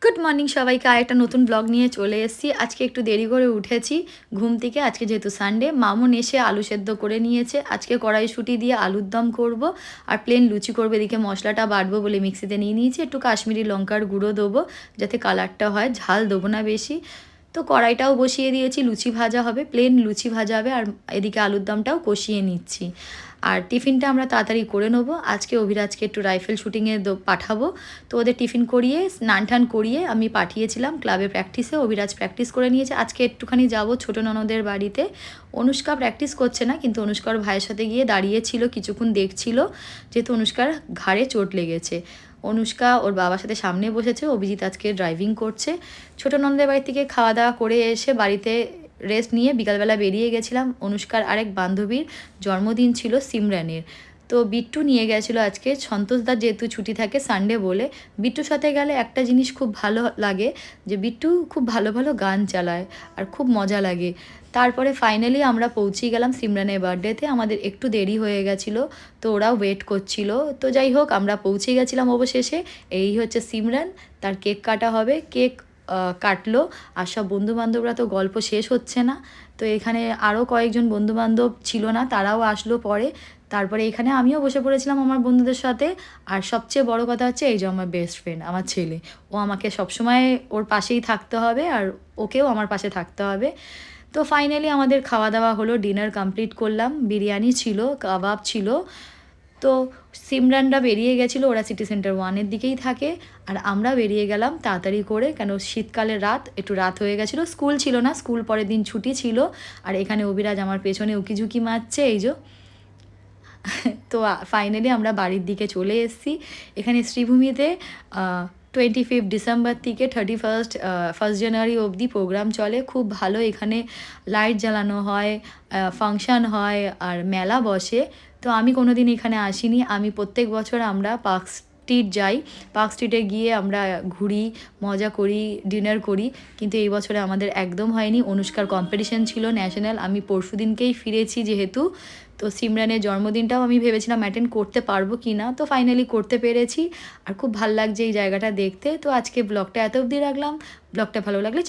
Good morning সবাইকে, আরেকটা নতুন ব্লগ নিয়ে চলে এসেছি। আজকে একটু দেরি করে উঠেছি ঘুম থেকে। আজকে যেহেতু সানডে, মামুন এসে আলু সেদ্ধ করে নিয়েছে। আজকে কড়াইশুঁটি দিয়ে আলুর দম করব আর প্লেন লুচি করবে। এদিকে মশলাটা বাটবো বলে মিক্সিতে নিয়ে নিয়েছি। একটু কাশ্মীরি লঙ্কার গুঁড়ো দেবো যাতে কালারটা হয়, ঝাল দেবো না বেশি। তো কড়াইটাও বসিয়ে দিয়েছি, লুচি ভাজা হবে, প্লেন লুচি ভাজা হবে। আর এদিকে আলুর দমটাও কষিয়ে নিচ্ছি। আর টিফিনটা আমরা তাড়াতাড়ি করে নেবো। আজকে অভিরাজকে একটু রাইফেল শুটিংয়ে পাঠাবো, তো ওদের টিফিন করিয়ে স্নান টান করিয়ে আমি পাঠিয়েছিলাম ক্লাবে প্র্যাকটিসে। অভিরাজ প্র্যাকটিস করে নিয়েছে। আজকে একটুখানি যাবো ছোটো ননদের বাড়িতে। অনুষ্কা প্র্যাকটিস করছে না, কিন্তু অনুষ্কার ভাইয়ের সাথে গিয়ে দাঁড়িয়েছিল, কিছুক্ষণ দেখছিল, যেহেতু অনুষ্কার ঘাড়ে চোট লেগেছে। অনুষ্কা ওর বাবার সাথে সামনে বসেছে, অভিজিৎ আজকে ড্রাইভিং করছে। ছোটো ননদের বাড়ি থেকে খাওয়া দাওয়া করে এসে বাড়িতে রেস্ট নিয়ে বিকালবেলা বেরিয়ে গেছিলাম। অনুষ্কার আরেক বান্ধবীর জন্মদিন ছিল, সিমরানের। তো বিট্টু নিয়ে গেছিলো আজকে। সন্তোষদার যেহেতু ছুটি থাকে সানডে বলে, বিট্টুর সাথে গেলে একটা জিনিস খুব ভালো লাগে, যে বিট্টু খুব ভালো ভালো গান চালায় আর খুব মজা লাগে। তারপরে ফাইনালি আমরা পৌঁছেই গেলাম সিমরানের বার্থডেতে। আমাদের একটু দেরি হয়ে গেছিলো, তো ওরাও ওয়েট করছিল। তো যাই হোক, আমরা পৌঁছে গেছিলাম অবশেষে। এই হচ্ছে সিমরান, তার কেক কাটা হবে। কেক কাটলো, আর সব বন্ধুবান্ধবরা তো গল্প শেষ হচ্ছে না। তো এখানে আরও কয়েকজন বন্ধুবান্ধব ছিল না, তারাও আসলো পরে। তারপরে এখানে আমিও বসে পড়েছিলাম আমার বন্ধুদের সাথে। আর সবচেয়ে বড় কথা হচ্ছে, এই যে আমার বেস্ট ফ্রেন্ড, আমার ছেলে, ও আমাকে সবসময় ওর পাশেই থাকতে হবে, আর ওকেও আমার পাশে থাকতে হবে। তো ফাইনালি আমাদের খাওয়া দাওয়া হলো, ডিনার কমপ্লিট করলাম। বিরিয়ানি ছিল, কাবাব ছিল। তো সিমরানরা বেরিয়ে গেছিলো, ওরা সিটি সেন্টার 1-এর দিকেই থাকে। আর আমরা বেরিয়ে গেলাম তাড়াতাড়ি করে, কেন শীতকালের রাত, একটু রাত হয়ে গেছিলো। স্কুল ছিল না, স্কুল পরের দিন ছুটি ছিল। আর এখানে অভিরাজ আমার পেছনে উকিঝুঁকি মারছে, এই যে। তো ফাইনালি আমরা বাড়ির দিকে চলে এসেছি। এখানে শ্রীভূমিতে 25 ডিসেম্বর থেকে 1 জানুয়ারি অবধি প্রোগ্রাম চলে। খুব ভালো, এখানে লাইট জ্বালানো হয়, ফাংশান হয়, আর মেলা বসে। তো আমি কোনো দিন এখানে আসিনি। আমি প্রত্যেক বছর আমরা পার্ক স্ট্রিট যাই, পার্ক স্ট্রিটে গিয়ে আমরা ঘুরি, মজা করি, ডিনার করি। কিন্তু এই বছরে আমাদের একদম হয়নি। অনুষ্কার কম্পিটিশন ছিল ন্যাশনাল, আমি পরশু দিনকেই ফিরেছি যেহেতু। তো সিমরানের জন্মদিনটাও আমি ভেবেছিলাম অ্যাটেন্ড করতে পারবো কি না, তো ফাইনালি করতে পেরেছি। আর খুব ভালো লাগছে এই জায়গাটা দেখতে। তো আজকে ব্লগটা এত অবধি রাখলাম। ব্লগটা ভালো লাগলে